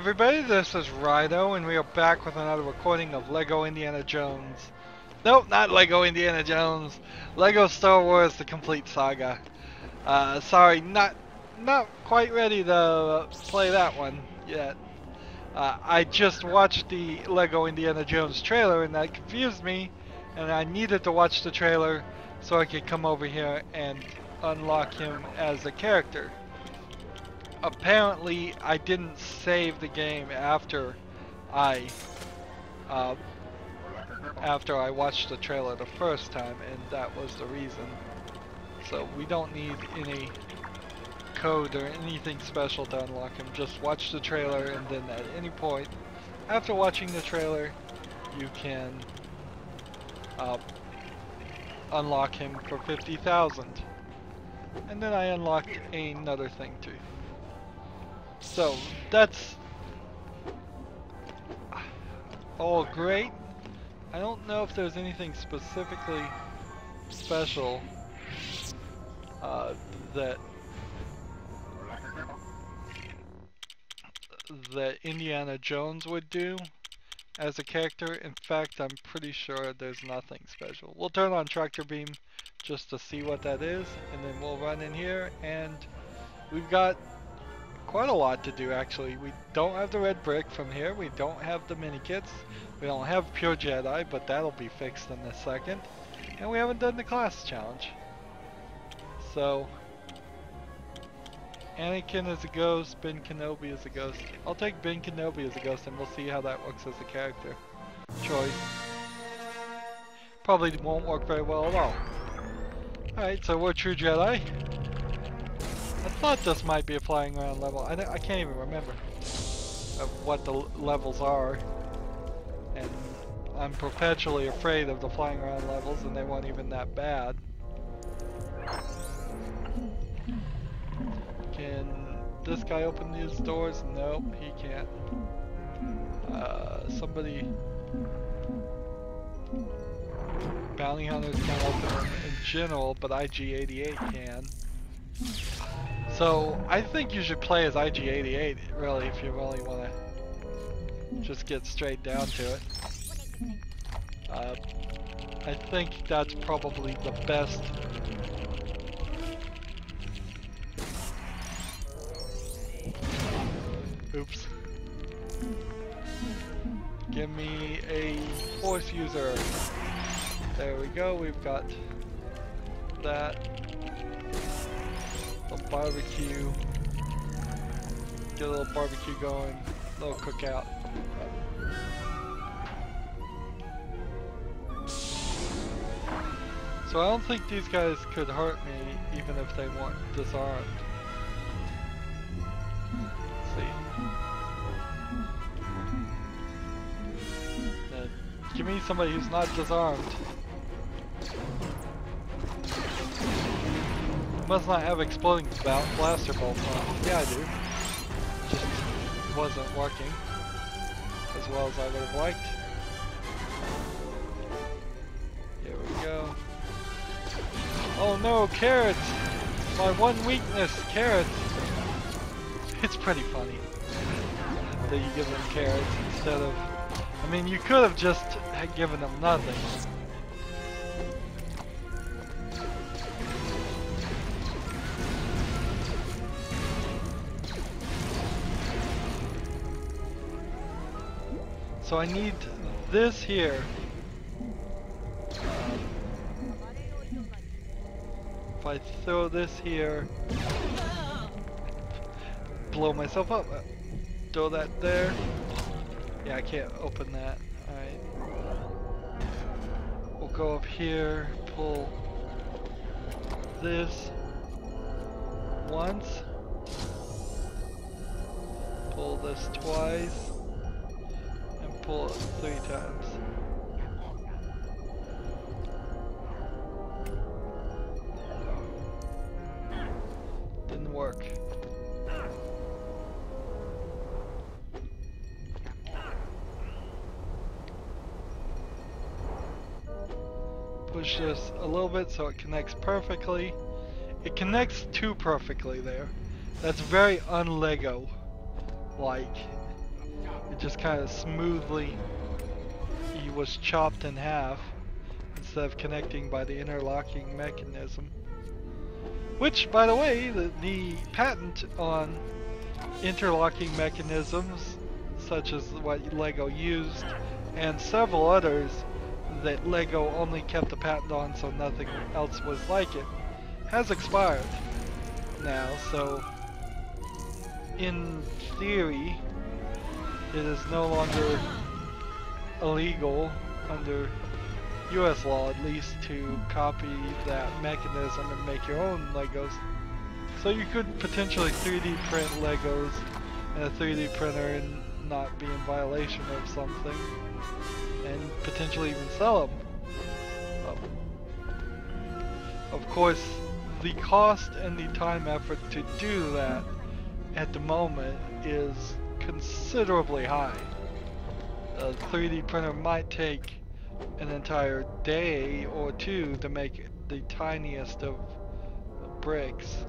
everybody, this is Rydo, and we are back with another recording of Lego Indiana Jones. Nope, not Lego Indiana Jones. Lego Star Wars: The Complete Saga. Sorry, not quite ready to play that one yet. I just watched the Lego Indiana Jones trailer, and that confused me, and I needed to watch the trailer so I could come over here and unlock him as a character. Apparently, I didn't save the game after I watched the trailer the first time, and that was the reason. So we don't need any code or anything special to unlock him. Just watch the trailer, and then at any point after watching the trailer, you can unlock him for 50,000. And then I unlocked another thing too. So that's all great. I don't know if there's anything specifically special that Indiana Jones would do as a character. In fact, I'm pretty sure there's nothing special. We'll turn on tractor beam just to see what that is, and then we'll run in here, and we've got quite a lot to do actually. We don't have the red brick from here, we don't have the mini kits, we don't have pure Jedi, but that'll be fixed in a second, and we haven't done the class challenge. So Anakin is a ghost, Ben Kenobi is a ghost. I'll take Ben Kenobi as a ghost, and we'll see how that works as a character choice. Probably won't work very well at all. Alright, so we're true Jedi. I thought this might be a flying around level. I can't even remember of what the levels are, and I'm perpetually afraid of the flying around levels, and they weren't even that bad. Can this guy open these doors? Nope, he can't. Somebody... Bounty hunters can't open them in general, but IG-88 can. So, I think you should play as IG-88, really, if you really want to just get straight down to it. I think that's probably the best. Oops. Give me a force user. There we go, we've got that. A barbecue. Get a little barbecue going. A little cookout. So I don't think these guys could hurt me even if they weren't disarmed. Let's see. Give me somebody who's not disarmed. Must not have exploding blaster bolts on. Yeah, I do. Just wasn't working as well as I would have liked. Here we go. Oh no, carrots! My one weakness, carrots! It's pretty funny that you give them carrots instead of... I mean, you could have just given them nothing. So I need this here. If I throw this here, blow myself up. Throw that there. Yeah, I can't open that. Alright. We'll go up here, pull this once. Pull this twice. Pull it 3 times. Didn't work. Push this a little bit so it connects perfectly. It connects too perfectly there. That's very un-Lego like. it just kind of smoothly, he was chopped in half instead of connecting by the interlocking mechanism. Which, by the way, the patent on interlocking mechanisms, such as what Lego used, and several others that Lego only kept the patent on so nothing else was like it, has expired now. So in theory it is no longer illegal under US law, at least, to copy that mechanism and make your own Legos. So you could potentially 3D print Legos in a 3D printer and not be in violation of something, and potentially even sell them. Of course, the cost and the time effort to do that at the moment is considerably high. A 3D printer might take an entire day or two to make the tiniest of bricks.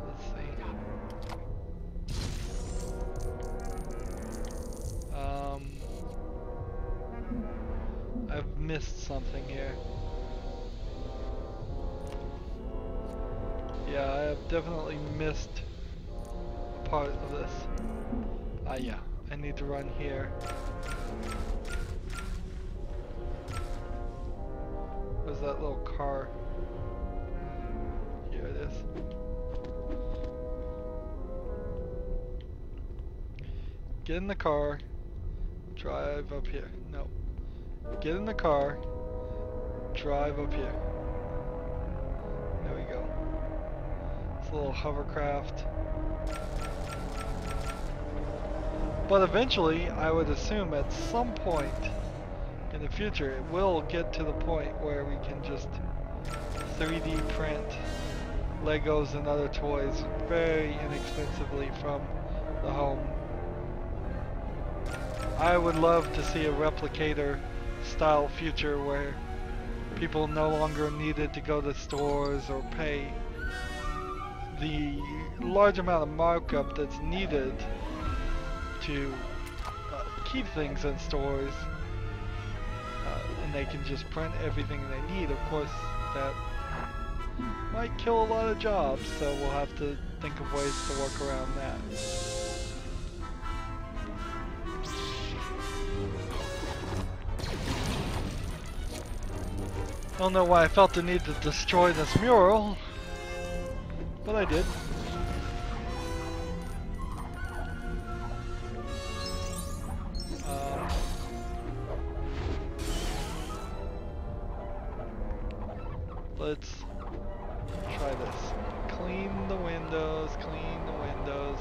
Let's see. I've missed something here. Yeah, I have definitely missed a part of this. Yeah, I need to run here. Where's that little car? Here it is. Get in the car, drive up here. No. Get in the car, drive up here. There we go. It's a little hovercraft. But eventually, I would assume at some point in the future, it will get to the point where we can just 3D print Legos and other toys very inexpensively from the home. I would love to see a replicator style future where people no longer needed to go to stores or pay the large amount of markup that's needed to keep things in stores, and they can just print everything they need. Of course, that might kill a lot of jobs, so we'll have to think of ways to work around that. I don't know why I felt the need to destroy this mural, but I did. Let's try this. Clean the windows, clean the windows,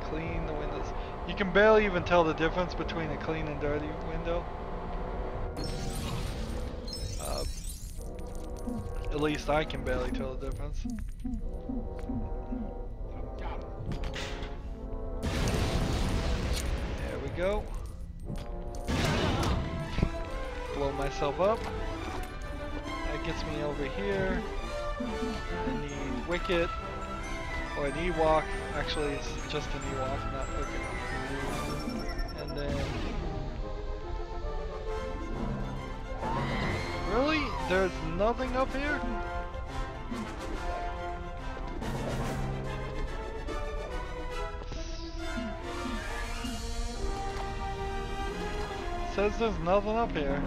clean the windows. You can barely even tell the difference between a clean and dirty window. At least I can barely tell the difference. There we go. Blow myself up. That gets me over here. I need Wicket or an Ewok. Actually, it's just an Ewok, not Wicket. And then... Really? There's nothing up here? It says there's nothing up here.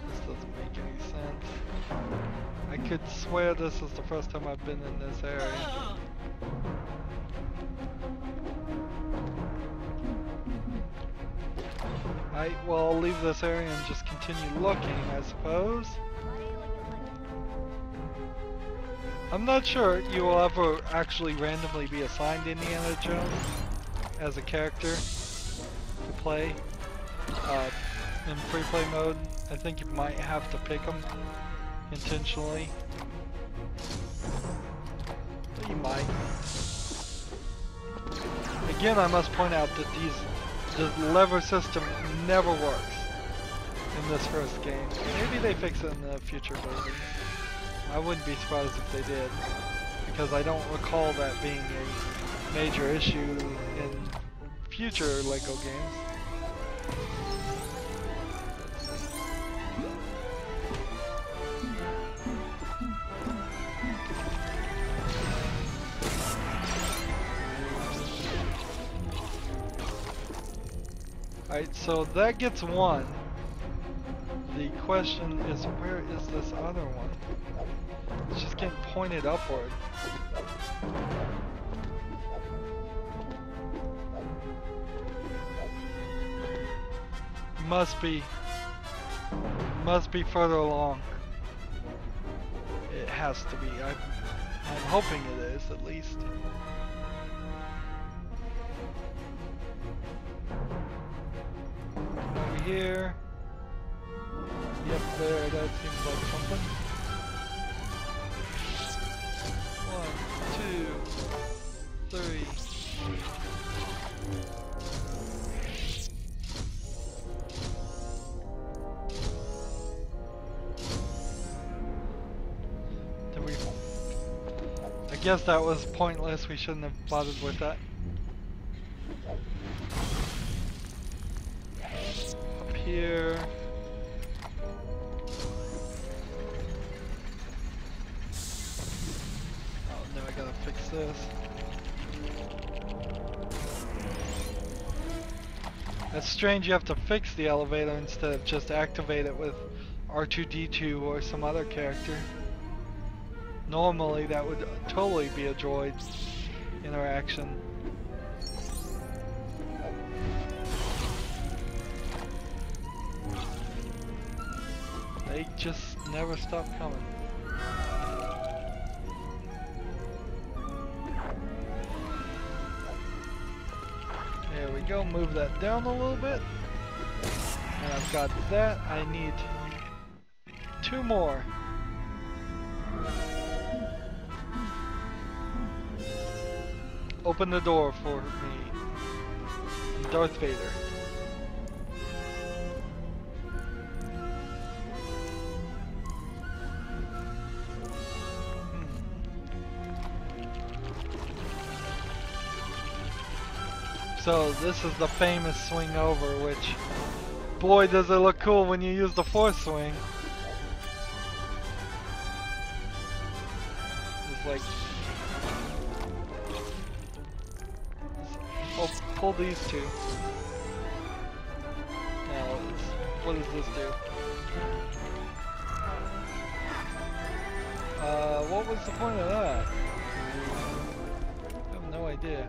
This doesn't make any sense. I could swear this is the first time I've been in this area. Well, I'll leave this area and just continue looking, I suppose. I'm not sure you will ever actually randomly be assigned Indiana Jones as a character to play in free play mode. I think you might have to pick them intentionally. But you might. Again, I must point out that the lever system never works in this first game. Maybe they fix it in the future version. I wouldn't be surprised if they did. because I don't recall that being a major issue in future LEGO games. Alright, so that gets one. The question is, where is this other one? It's just getting pointed upward. Must be further along. It has to be. I'm hoping it is, at least. Over here. Yep, there, that seems like something. 1, 2, 3. Did we... I guess that was pointless, we shouldn't have bothered with that. Up here. This. That's strange, you have to fix the elevator instead of just activate it with R2-D2 or some other character. Normally that would totally be a droid interaction. They just never stop coming. There we go, move that down a little bit. And I've got that. I need 2 more. Open the door for me. Darth Vader. So this is the famous swing over, which, boy does it look cool when you use the force swing. It's like, oh, pull these two. Now, what does this do? What was the point of that? I have no idea.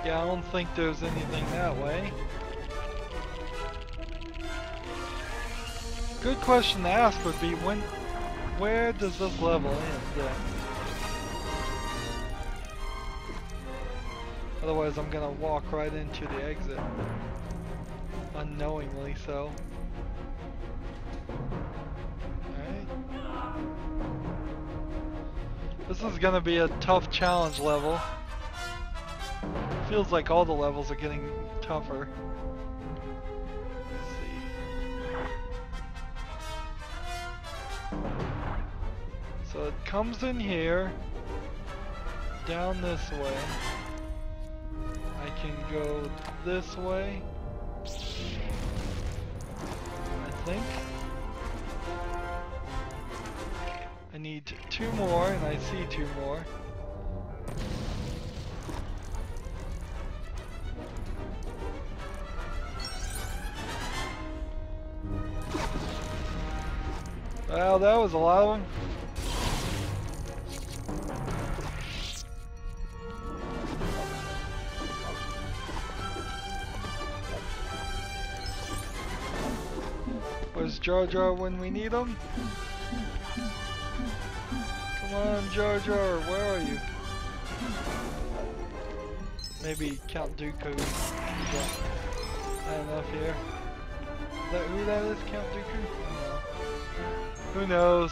Yeah, I don't think there's anything that way. Good question to ask would be, where does this level end? Yeah. Otherwise I'm gonna walk right into the exit. Unknowingly so. Alright. This is gonna be a tough challenge level. Feels like all the levels are getting tougher. Let's see. So it comes in here, down this way. I can go this way, I think. I need 2 more, and I see 2 more. Well, that was a lot of them. Where's Jar Jar when we need him? Come on, Jar Jar, where are you? Maybe Count Dooku. Not enough here. Is that who that is, Count Dooku? No. Who knows?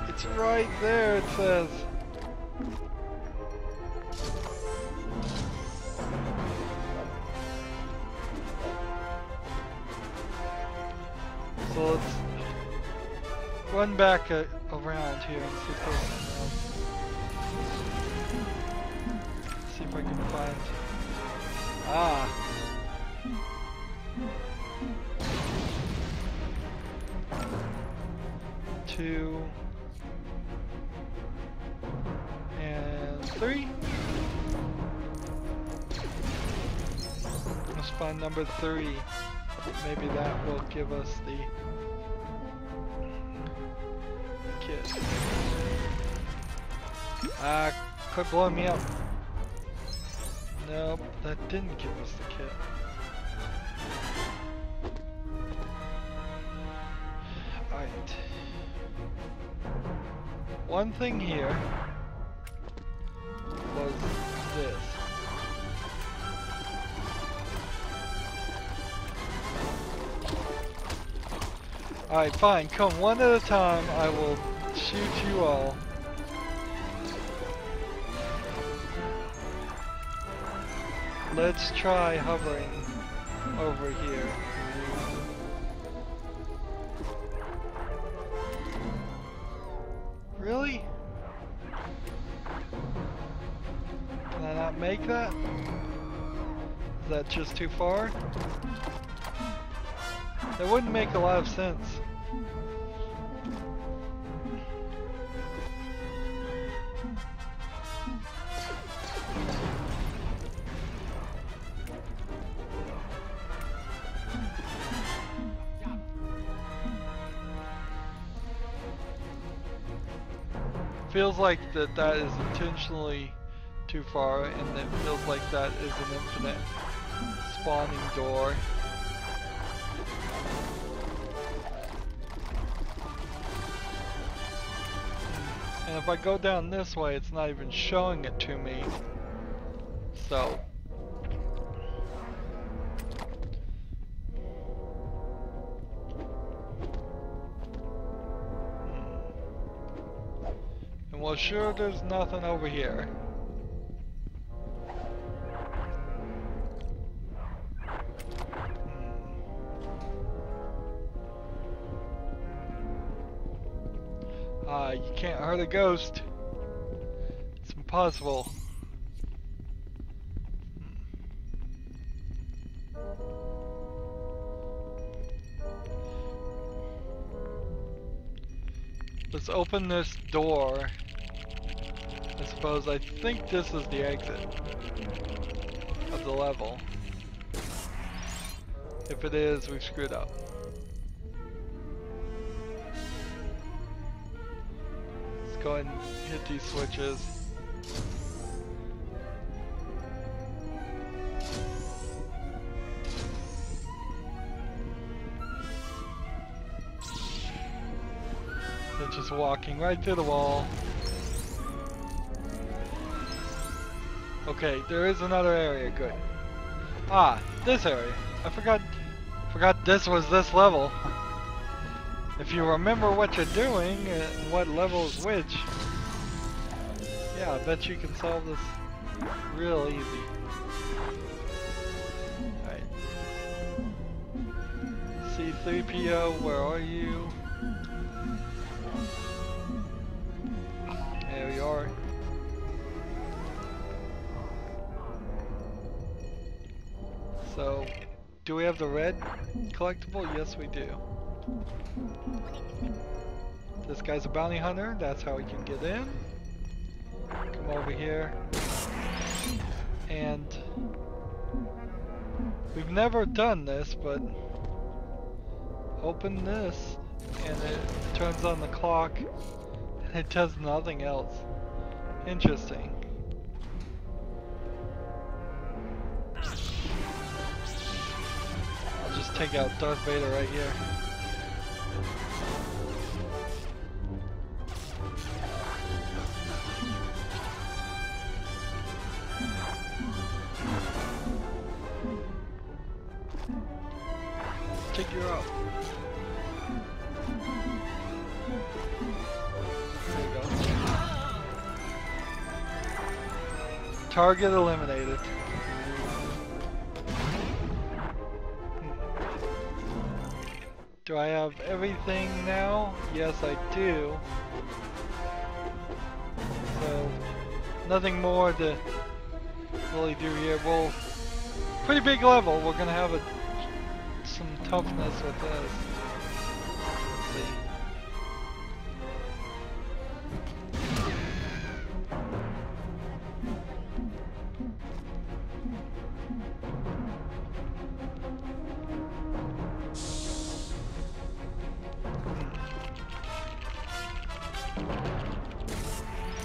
It's right there, it says. So let's run back around here and see if there's something else. See if I can find... Ah! 2 and 3. Let's find number 3. Maybe that will give us the kit. Ah, quit blowing me up. Nope, that didn't give us the kit. Alright. One thing here was this. Alright, fine, come one at a time, I will shoot you all. Let's try hovering over here. Really? Can I not make that? Is that just too far? That wouldn't make a lot of sense. Feels like that is intentionally too far, and it feels like that is an infinite spawning door. And if I go down this way, it's not even showing it to me. So well, sure, there's nothing over here. You can't hurt a ghost. It's impossible. Let's open this door. I suppose I think this is the exit of the level. If it is, we've screwed up. Let's go ahead and hit these switches. They're just walking right through the wall. Okay, there is another area, good. Ah, this area. I forgot this was this level. If you remember what you're doing and what level is which, yeah, I bet you can solve this real easy. Alright. C3PO, where are you? There you are. So, do we have the red collectible? Yes, we do. This guy's a bounty hunter. That's how we can get in. Come over here. And we've never done this, but open this and it turns on the clock and it does nothing else. Interesting. Just take out Darth Vader right here. Take you out. There you go. Target eliminated. Do I have everything now? Yes, I do. So, nothing more to really do here. Well, pretty big level. We're gonna have some toughness with this. Let's see.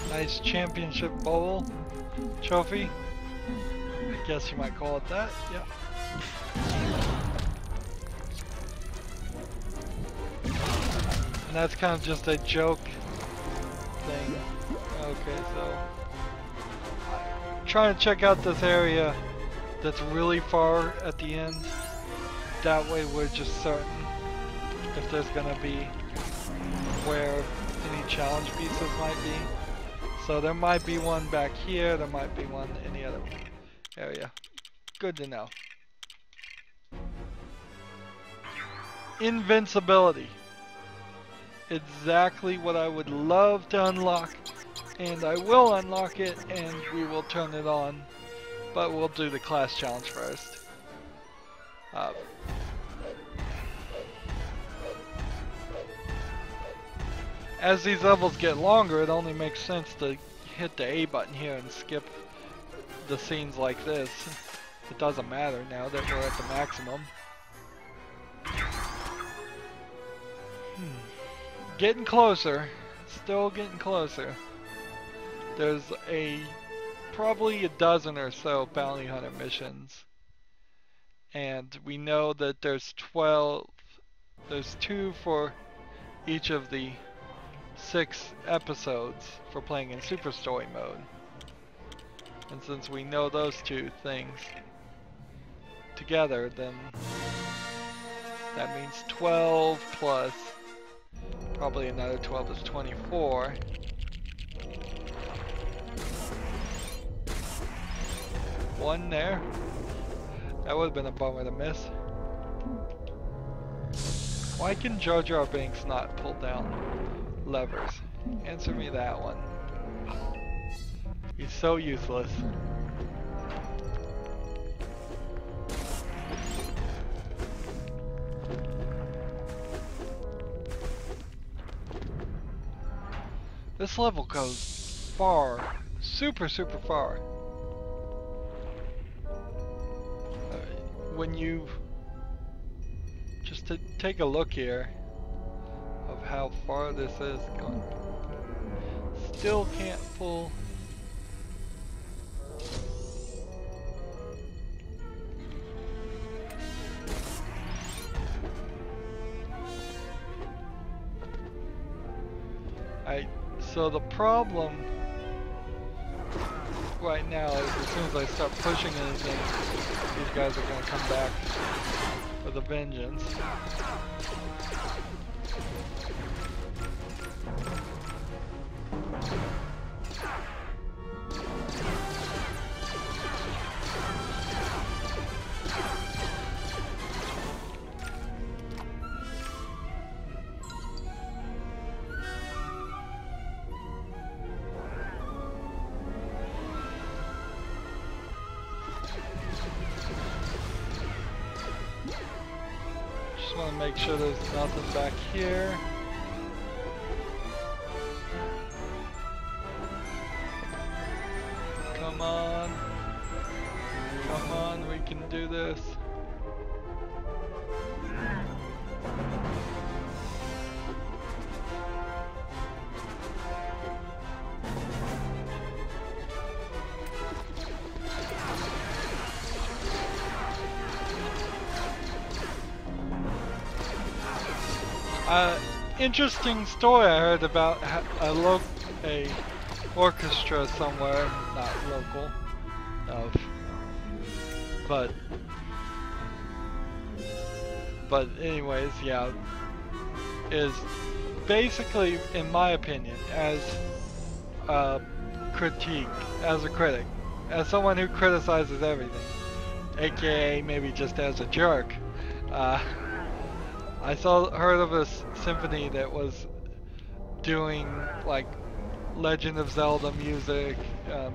Nice championship bowl trophy. I guess you might call it that. Yeah. And that's kind of just a joke thing. Okay, so trying to check out this area that's really far at the end. That way we're just certain if there's gonna be where any challenge pieces might be. So there might be one back here, there might be one in the other area. Good to know. Invincibility. Exactly what I would love to unlock. And I will unlock it and we will turn it on. But we'll do the class challenge first. As these levels get longer, it only makes sense to hit the A button here and skip the scenes like this. It doesn't matter now that we're at the maximum. Getting closer. Still getting closer. There's probably a dozen or so bounty hunter missions. And we know that there's 12. There's 2 for each of the 6 episodes for playing in Super Story mode. And since we know those 2 things together, then that means 12 plus probably another 12 is 24. One there. That would have been a bummer to miss. Why can Jar Jar Binks not pull down levers? Answer me that one. He's so useless. This level goes far, super far. When you just to take a look here of how far this is going, still can't pull. So the problem right now is as soon as I start pushing anything, these guys are going to come back with a vengeance. Want to make sure there's nothing back here. Come on. Come on, we can do this. Interesting story I heard about a orchestra somewhere, not local, but anyways, yeah, is basically, in my opinion, as a critique, as a critic, as someone who criticizes everything, aka maybe just as a jerk, heard of a symphony that was doing like Legend of Zelda music,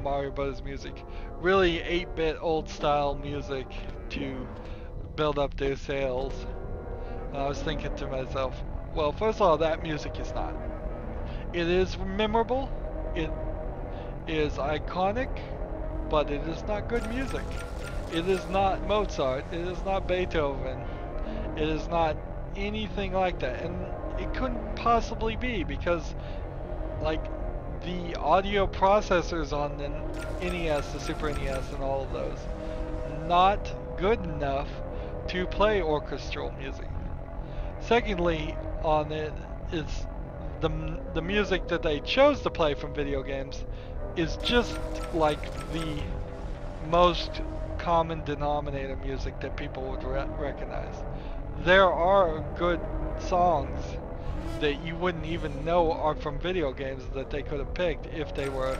Mario Bros. Music, really 8-bit old style music to build up their sales. And I was thinking to myself, well, first of all, that music is not. It is memorable, it is iconic, but it is not good music. It is not Mozart, it is not Beethoven, it is not anything like that. And it couldn't possibly be, because like the audio processors on the NES, the Super NES, and all of those, not good enough to play orchestral music. Secondly, on it is the music that they chose to play from video games is just like the most common denominator music that people would recognize. There are good songs that you wouldn't even know are from video games that they could have picked if they were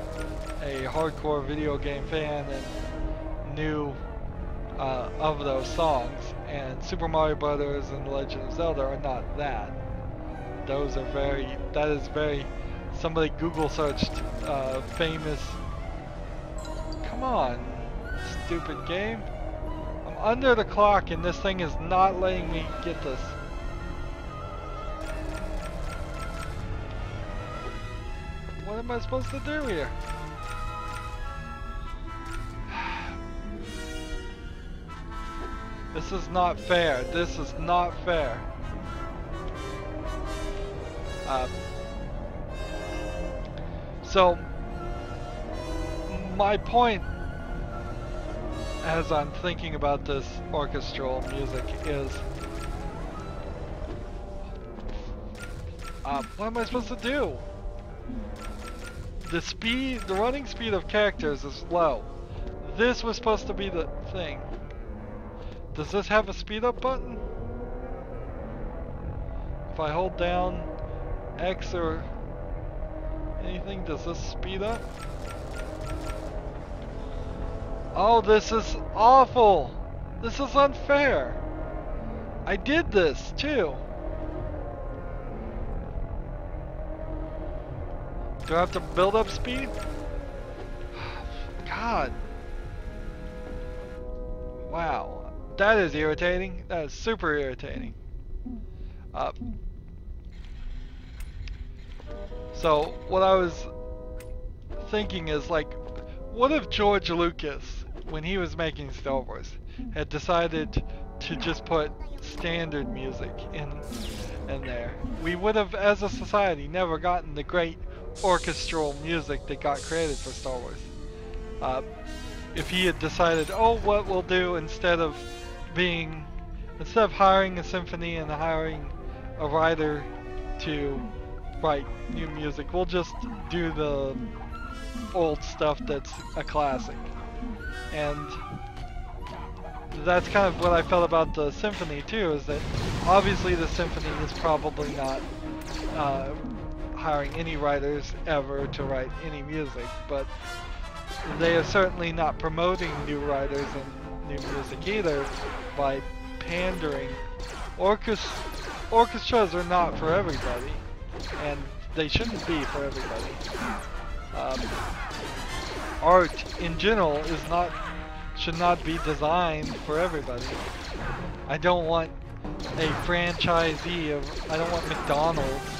a hardcore video game fan and knew of those songs. And Super Mario Brothers and Legend of Zelda are not that. Those are that is very, somebody Google searched famous. Come on, stupid game. I'm under the clock and this thing is not letting me get this. What am I supposed to do here? This is not fair. This is not fair. So, my point as I'm thinking about this orchestral music is, what am I supposed to do? The running speed of characters is low. This was supposed to be the thing. Does this have a speed up button? If I hold down X or anything, does this speed up? Oh, this is awful! This is unfair! I did this too! Do I have to build up speed? God. Wow. That is irritating. That is super irritating. So, what I was thinking is, like, what if George Lucas, when he was making Star Wars, had decided to just put standard music in there? We would have, as a society, never gotten the great orchestral music that got created for Star Wars. If he had decided, oh, what we'll do instead of hiring a symphony and hiring a writer to write new music, we'll just do the old stuff that's a classic. And that's kind of what I felt about the symphony too, is that obviously the symphony is probably not hiring any writers ever to write any music, but they are certainly not promoting new writers and new music either by pandering. Orchestras are not for everybody, and they shouldn't be for everybody. Art in general should not be designed for everybody. I don't want a franchisee I don't want McDonald's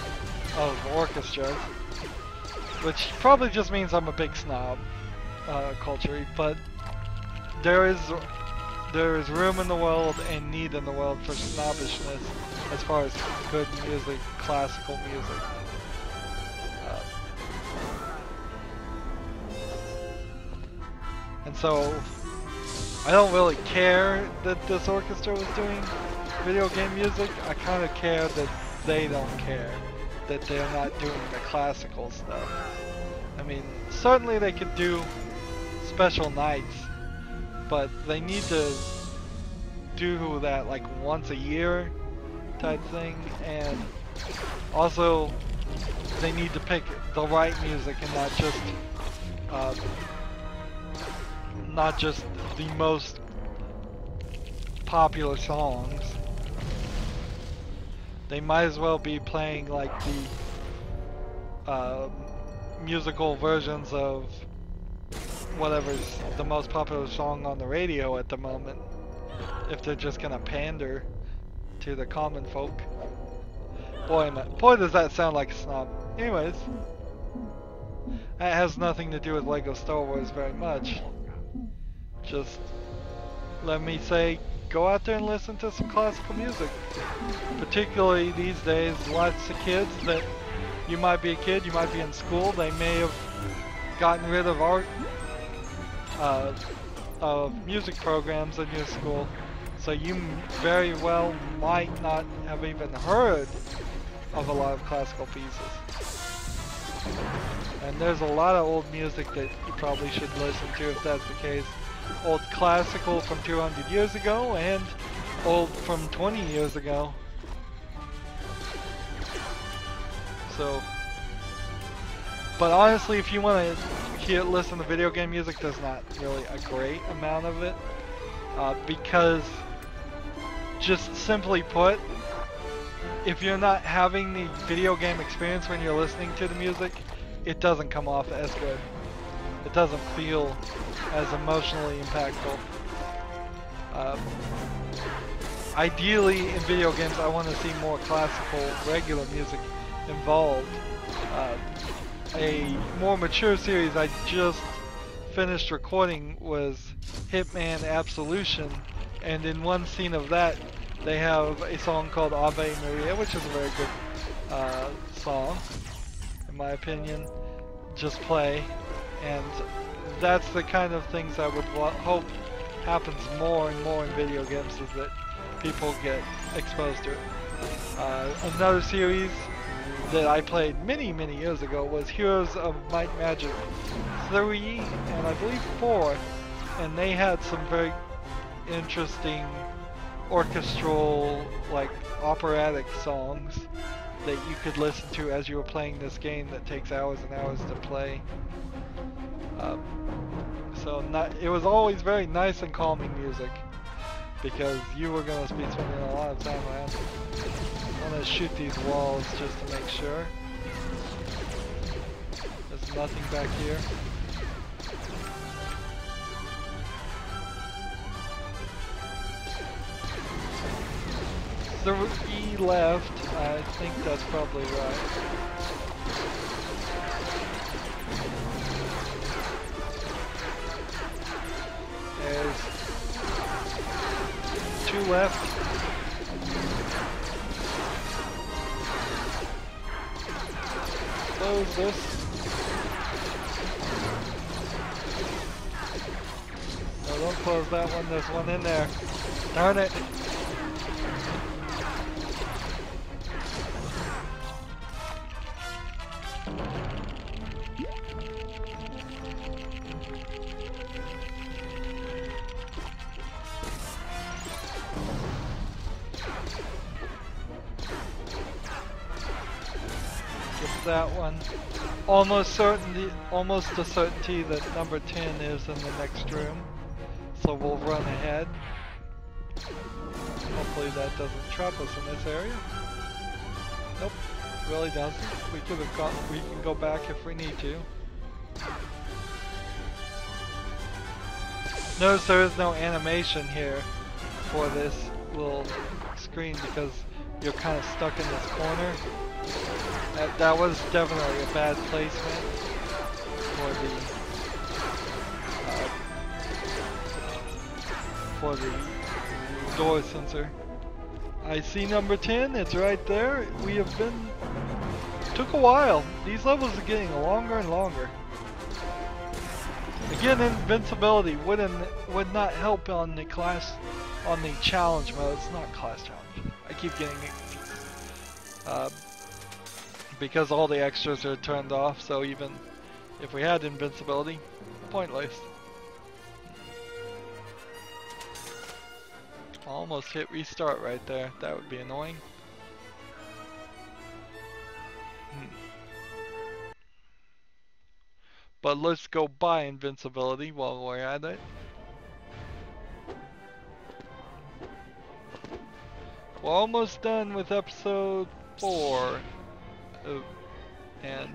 of orchestras, which probably just means I'm a big snob culture, but there is room in the world and need in the world for snobbishness as far as good music, classical music. And so I don't really care that this orchestra was doing video game music. I kind of care that they don't care that they're not doing the classical stuff. I mean, certainly they could do special nights, but they need to do that like once a year type thing, and also they need to pick the right music and not just the most popular songs. they might as well be playing like the musical versions of whatever's the most popular song on the radio at the moment, if they're just gonna pander to the common folk. Boy, does that sound like a snob. Anyways, that has nothing to do with Lego Star Wars very much. Just let me say, go out there and listen to some classical music. Particularly these days, lots of kids that, you might be a kid, you might be in school, they may have gotten rid of art, of music programs in your school. So you very well might not have even heard of a lot of classical pieces. And there's a lot of old music that you probably should listen to if that's the case. Old classical from 200 years ago and old from 20 years ago. So, but honestly, if you want to listen to video game music, there's not really a great amount of it. Because, just simply put, if you're not having the video game experience when you're listening to the music, it doesn't come off as good. It doesn't feel as emotionally impactful. Ideally, in video games, I want to see more classical, regular music involved. A more mature series I just finished recording was Hitman Absolution, and in one scene of that, they have a song called Ave Maria, which is a very good song, in my opinion. Just play, and that's the kind of things I would hope happens more and more in video games, is that people get exposed to it. Another series that I played many years ago was Heroes of Might and Magic 3 and I believe 4, and they had some very interesting orchestral, like operatic songs that you could listen to as you were playing this game that takes hours and hours to play. It was always very nice and calming music, because you were going to be spending a lot of time around. I'm going to shoot these walls just to make sure. There's nothing back here. E left, I think that's probably right. There's 2 left. Close this. No, don't close that one, there's one in there. Darn it. That one. Almost a certainty that number 10 is in the next room. So we'll run ahead. Hopefully that doesn't trap us in this area. Nope, really doesn't. We can go back if we need to. Notice there is no animation here for this little screen because you're kind of stuck in this corner. That was definitely a bad placement for the door sensor. I see number 10, it's right there. Took a while. These levels are getting longer and longer. Again, invincibility would not help on the challenge mode. It's not class challenge. I keep getting it. Because all the extras are turned off, so even if we had invincibility, pointless. Almost hit restart right there. That would be annoying. But let's go buy invincibility while we're at it. We're almost done with episode 4. Oh, and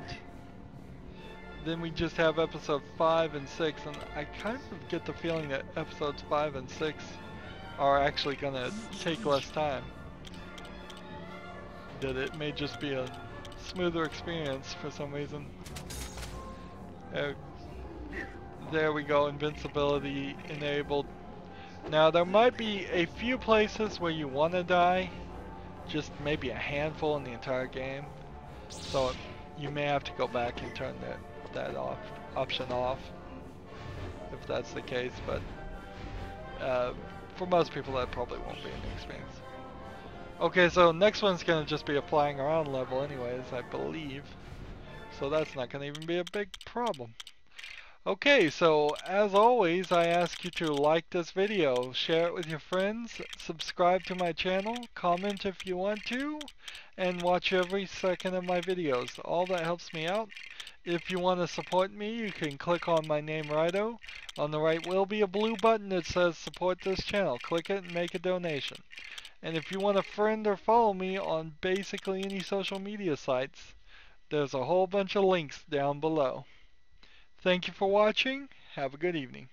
then we just have episode 5 and 6, and I kind of get the feeling that episodes 5 and 6 are actually gonna take less time. That it may just be a smoother experience for some reason. There we go, invincibility enabled. Now there might be a few places where you want to die, just maybe a handful in the entire game. So you may have to go back and turn that option off, if that's the case, but for most people that probably won't be an experience. Okay, so next one's gonna just be a flying around level anyways, I believe. So that's not gonna even be a big problem. Okay, so as always, I ask you to like this video, share it with your friends, subscribe to my channel, comment if you want to, and watch every second of my videos. All that helps me out. If you want to support me, you can click on my name, Rydo. On the right will be a blue button that says support this channel. Click it and make a donation. And if you want to friend or follow me on basically any social media sites, there's a whole bunch of links down below. Thank you for watching. Have a good evening.